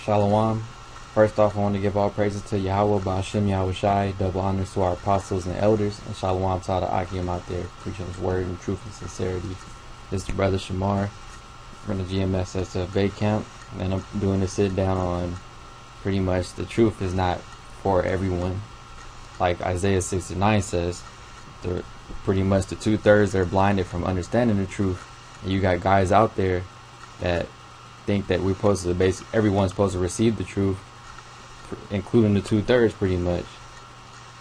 Shalom. First off, I want to give all praises to Yahweh, Ba'ashem Yahweh Shai, double honors to our apostles and elders, and Shalom to all the Akim out there preaching His word in truth and sincerity. This is the brother Shamar from the GMSSF Bay Camp, and I'm doing a sit down on pretty much the truth is not for everyone. Like Isaiah 69 says, pretty much the 2/3 are blinded from understanding the truth, and you got guys out there that think that everyone's supposed to receive the truth, including the 2/3 pretty much,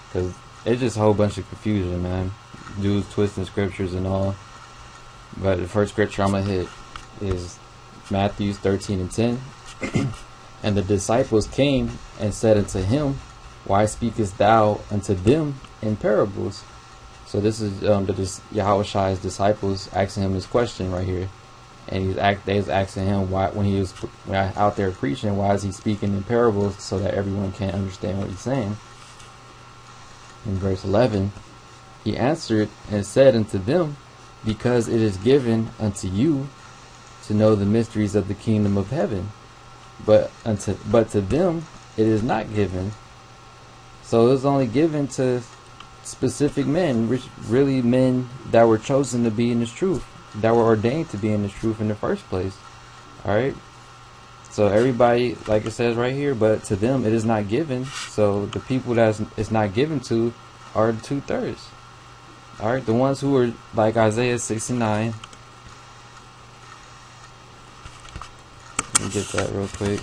because it's just a whole bunch of confusion, man. Dudes twisting scriptures and all. But the first scripture I'm gonna hit is Matthew 13:10. And the disciples came and said unto him, Why speakest thou unto them in parables? So this is Yahweh Shai's disciples asking him this question right here. And they was asking him why, when he was out there preaching, why is he speaking in parables so that everyone can't understand what he's saying? In verse 11, he answered and said unto them, Because it is given unto you to know the mysteries of the kingdom of heaven, but to them it is not given. So it was only given to specific men, really men that were chosen to be in this truth, that were ordained to be in this truth in the first place. Alright? So everybody, like it says right here, but to them it is not given. So the people that it's not given to are the 2/3. Alright? The ones who are like Isaiah 69. Let me get that real quick.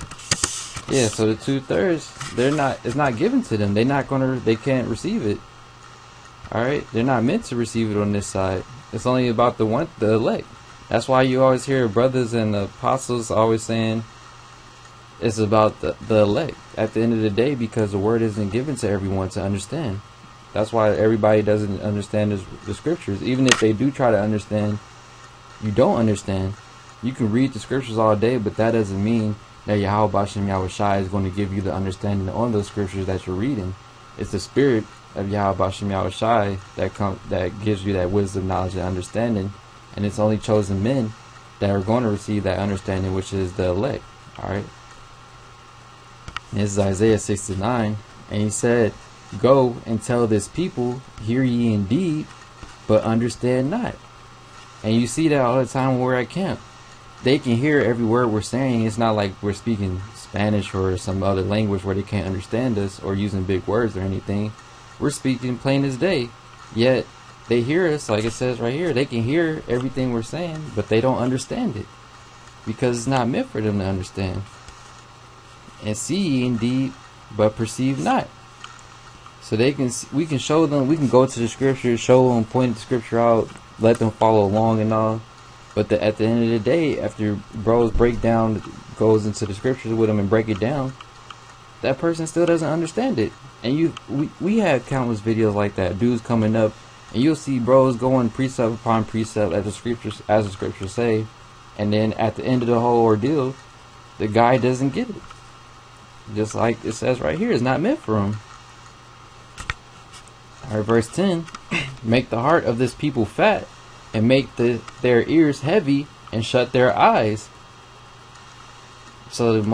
Yeah, so the 2/3, it's not given to them. They can't receive it. Alright? They're not meant to receive it on this side. It's only about the elect. That's why you always hear brothers and the apostles always saying it's about the elect at the end of the day, because the word isn't given to everyone to understand. That's why everybody doesn't understand the scriptures. Even if they do try to understand, you don't understand. You can read the scriptures all day, but that doesn't mean that Yahweh Ba'ashem Yahweh Shai is going to give you the understanding on those scriptures that you're reading. It's the spirit of Yahweh Ba'ashem Yahweh Shai that gives you that wisdom, knowledge, and understanding, and it's only chosen men that are going to receive that understanding, which is the elect. Alright? This is Isaiah 69, and he said, Go and tell this people, hear ye indeed, but understand not. And you see that all the time when we're at camp. They can hear every word we're saying. It's not like we're speaking Spanish or some other language where they can't understand us or using big words or anything. We're speaking plain as day, yet they hear us, like it says right here. They can hear everything we're saying, but they don't understand it, because it's not meant for them to understand. And see ye indeed, but perceive not. So we can show them, we can go to the scripture, show them, point the scripture out, let them follow along and all. But at the end of the day, after bros goes into the scriptures with them and break it down, that person still doesn't understand it. And we had countless videos like that, dudes coming up, and you'll see bros going precept upon precept as the scriptures say, and then at the end of the whole ordeal, the guy doesn't get it. Just like it says right here, it's not meant for him. Alright, verse 10, Make the heart of this people fat, and make their ears heavy, and shut their eyes. So the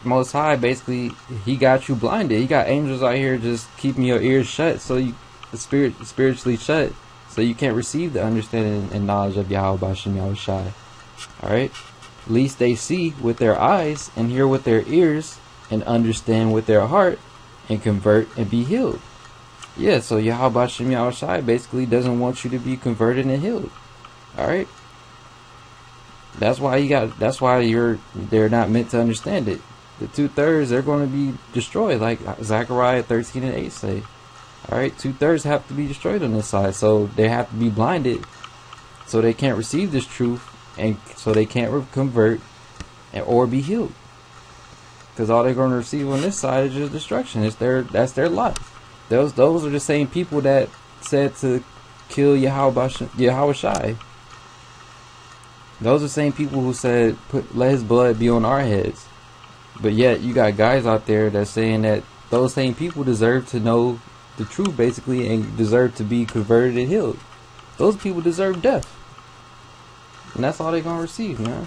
Most High, basically, He got you blinded. He got angels out here just keeping your ears shut, so spiritually shut, so you can't receive the understanding and knowledge of Yahweh Ba'ashem Yahweh Shai. Alright? Least they see with their eyes, and hear with their ears, and understand with their heart, and convert and be healed. Yeah, so Yahweh Ba'ashem Yahweh Shai basically doesn't want you to be converted and healed. Alright? That's why they're not meant to understand it. The 2/3, they're going to be destroyed, like Zechariah 13:8 say. Alright, 2/3 have to be destroyed on this side, so they have to be blinded, so they can't receive this truth, and so they can't convert or be healed. Because all they're going to receive on this side is just destruction. That's their lot. Those are the same people that said to kill Yahweh Shai. Those are the same people who said, let his blood be on our heads. But yet, you got guys out there that's saying that those same people deserve to know the truth, basically, and deserve to be converted and healed. Those people deserve death. And that's all they're going to receive, man.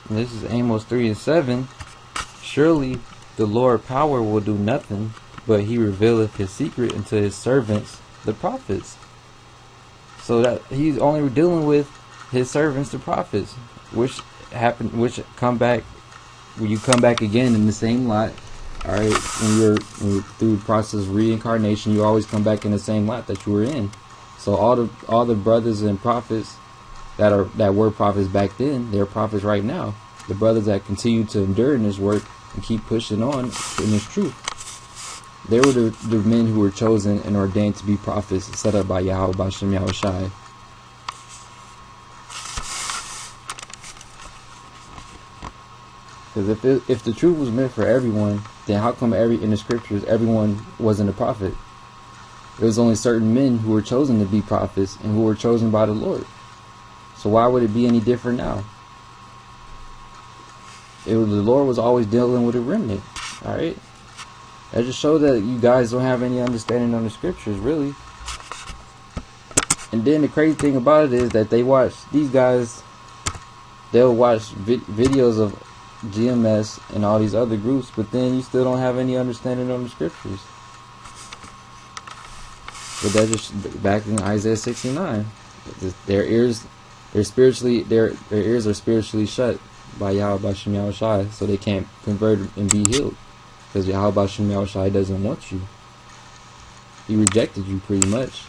And this is Amos 3:7. Surely the Lord power will do nothing, but he revealeth his secret unto his servants, the prophets. So that he's only dealing with his servants, the prophets, which come back when you come back again in the same lot. All right, when you're through the process of reincarnation, you always come back in the same lot that you were in. So all the brothers and prophets that were prophets back then, they're prophets right now. The brothers that continue to endure in this work and keep pushing on in this truth, they were the men who were chosen and ordained to be prophets, set up by Yahweh Bashem Yahushai. Because if the truth was meant for everyone, then how come in the scriptures everyone wasn't a prophet? It was only certain men who were chosen to be prophets and who were chosen by the Lord. So why would it be any different now? The Lord was always dealing with a remnant. Alright? That just shows that you guys don't have any understanding on the scriptures, really. And then the crazy thing about it is that these guys, they'll watch videos of GMS and all these other groups, but then you still don't have any understanding on the scriptures. But that's just back in Isaiah 69. Their ears are spiritually shut by Yahweh Bashem Yahushai, so they can't convert and be healed. Because Yahweh Bashem Yahushai doesn't want you. He rejected you pretty much.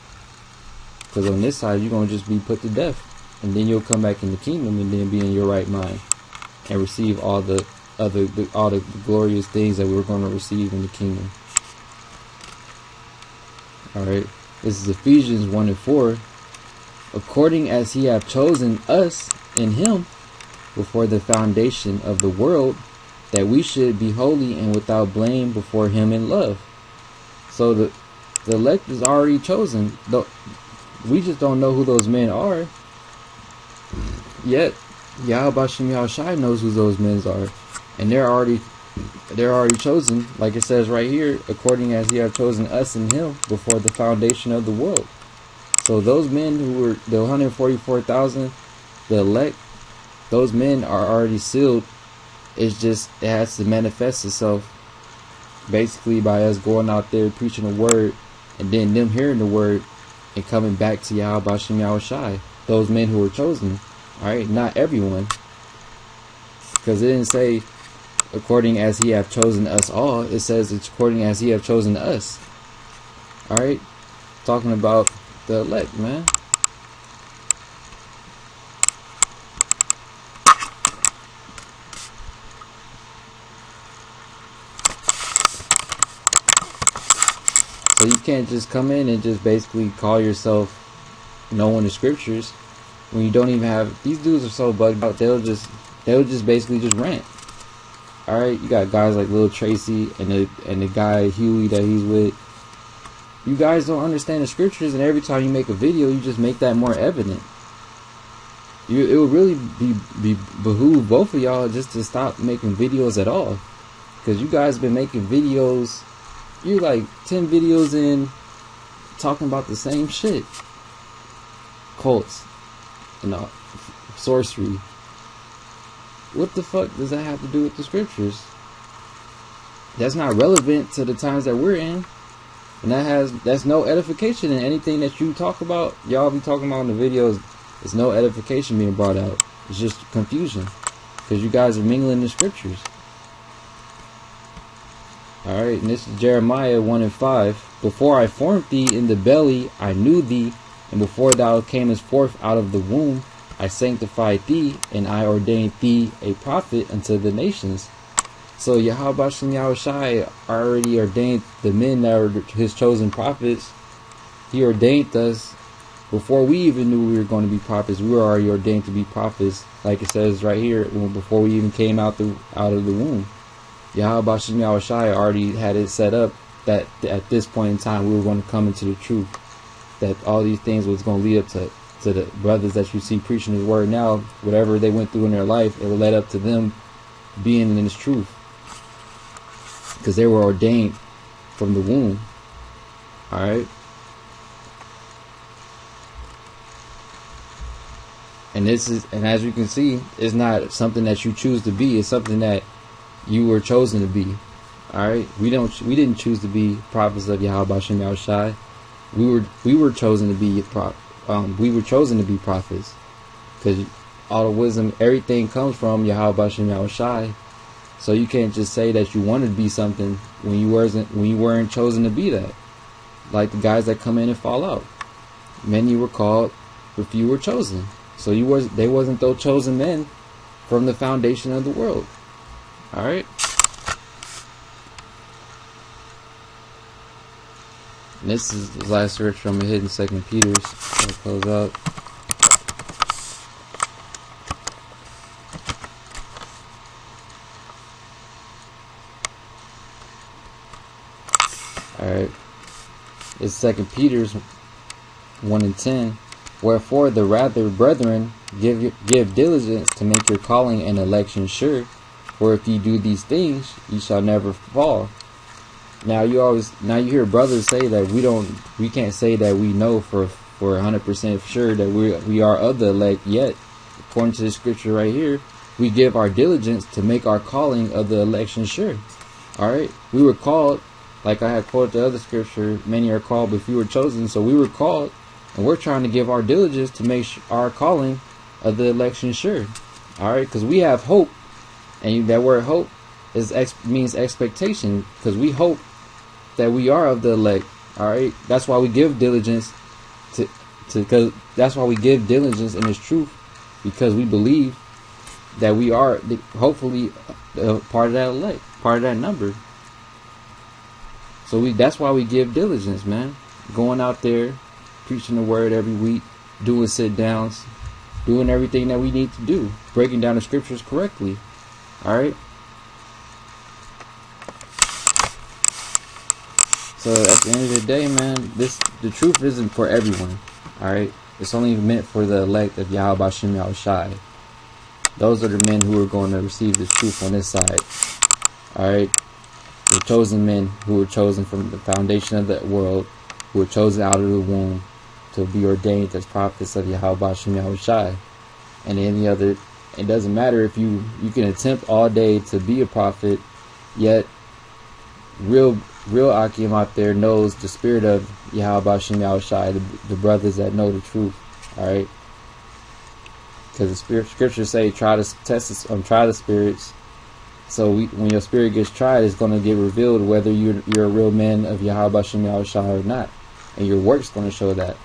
Because on this side, you're going to just be put to death. And then you'll come back in the kingdom and then be in your right mind. And receive all the glorious things that we're going to receive in the kingdom. Alright. This is Ephesians 1:4. According as he hath chosen us in him before the foundation of the world, that we should be holy and without blame before him in love. So the elect is already chosen. We just don't know who those men are. Yet Yahweh Bashem Yahushai knows who those men are. And they're already chosen, like it says right here, according as he hath chosen us in him before the foundation of the world. So those men who were the 144,000, the elect, those men are already sealed. It's just, it has to manifest itself basically by us going out there preaching the word, and then them hearing the word and coming back to Yahweh Bashem Yahushai. Those men who were chosen, alright, not everyone, because it didn't say according as he hath chosen us all. It says it's according as he hath chosen us. Alright, talking about the elect, man. So you can't just come in and just basically call yourself knowing the scriptures when you don't even have. These dudes are so bugged out. They'll just basically just rant. All right, you got guys like Lil Tracy and the guy Huey that he's with. You guys don't understand the scriptures, and every time you make a video, you just make that more evident. It would really be behoove both of y'all just to stop making videos at all, because you guys been making videos. You're like 10 videos in talking about the same shit. Cults, sorcery. What the fuck does that have to do with the scriptures? That's not relevant to the times that we're in. And that's no edification in anything that you talk about. Y'all be talking about in the videos. There's no edification being brought out. It's just confusion, because you guys are mingling the scriptures. Alright, and this is Jeremiah 1:5. Before I formed thee in the belly, I knew thee, and before thou camest forth out of the womb, I sanctified thee, and I ordained thee a prophet unto the nations. So Yahweh Bashem Yahushai already ordained the men that were his chosen prophets. He ordained us before we even knew we were going to be prophets. We were already ordained to be prophets, like it says right here, before we even came out of the womb. Yahweh Bashem Yahushai already had it set up that at this point in time we were going to come into the truth. That all these things was going to lead up to the brothers that you see preaching his word now. Whatever they went through in their life, it will lead up to them being in his truth, because they were ordained from the womb. Alright. And as you can see, it's not something that you choose to be. It's something that you were chosen to be. All right, we didn't choose to be prophets of Yahweh B'Shem Yahushai. We were chosen to be prophets, because all the wisdom, everything comes from Yahweh B'Shem Yahushai. So you can't just say that you wanted to be something when you weren't chosen to be that. Like the guys that come in and fall out. Many were called, but few were chosen. So they wasn't those chosen men from the foundation of the world. All right. And this is the last scripture I'm gonna hit in 2 Peter's. I'll close out. Alright. It's 2 Peter's 1:10. Wherefore the rather, brethren, give diligence to make your calling and election sure. For if ye do these things, ye shall never fall. Now you hear brothers say that we can't say that we know for 100% sure that we are of the elect yet. According to the scripture right here, we give our diligence to make our calling of the election sure. Alright? We were called, like I had quoted the other scripture, many are called but few are chosen. So we were called, and we're trying to give our diligence to make our calling of the election sure. Alright? Because we have hope, and that word hope means expectation, because we hope that we are of the elect. All right, that's why we give diligence because that's why we give diligence in this truth, because we believe that we are hopefully part of that elect, part of that number. So that's why we give diligence, man. Going out there, preaching the word every week, doing sit downs, doing everything that we need to do, breaking down the scriptures correctly. All right. So at the end of the day, man, the truth isn't for everyone. Alright? It's only meant for the elect of Yahweh B'Shem Yahushai. Those are the men who are going to receive this truth on this side. Alright? The chosen men who were chosen from the foundation of the world, who were chosen out of the womb to be ordained as prophets of Yahweh B'Shem Yahushai. And any other, it doesn't matter if you can attempt all day to be a prophet, yet real Akim out there knows the spirit of Yahweh B'Shem Yahushai, the brothers that know the truth. Alright? Because the scriptures say try the spirits. So when your spirit gets tried, it's going to get revealed whether you're a real man of Yahweh B'Shem Yahushai or not. And your work's going to show that.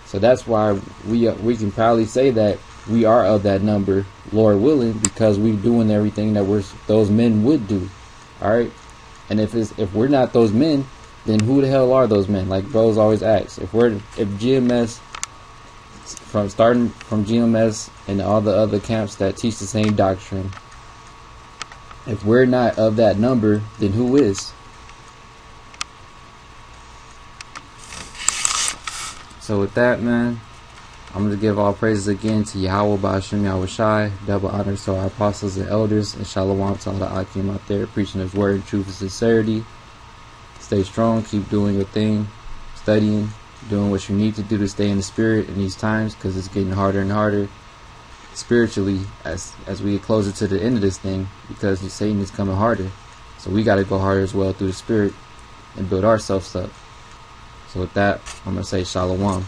So that's why we can proudly say that we are of that number, Lord willing, because we're doing everything that those men would do. Alright? And if we're not those men, then who the hell are those men? Like bros always ask. If GMS, starting from GMS and all the other camps that teach the same doctrine, if we're not of that number, then who is? So with that, man, I'm going to give all praises again to Yahweh B'Shem Yahushai. Double honors to our apostles and elders. And shalom to all the Akim out there preaching his word in truth and sincerity. Stay strong. Keep doing your thing. Studying. Doing what you need to do to stay in the spirit in these times, because it's getting harder and harder spiritually as we get closer to the end of this thing, because Satan is coming harder. So we got to go harder as well through the spirit and build ourselves up. So with that, I'm going to say shalom.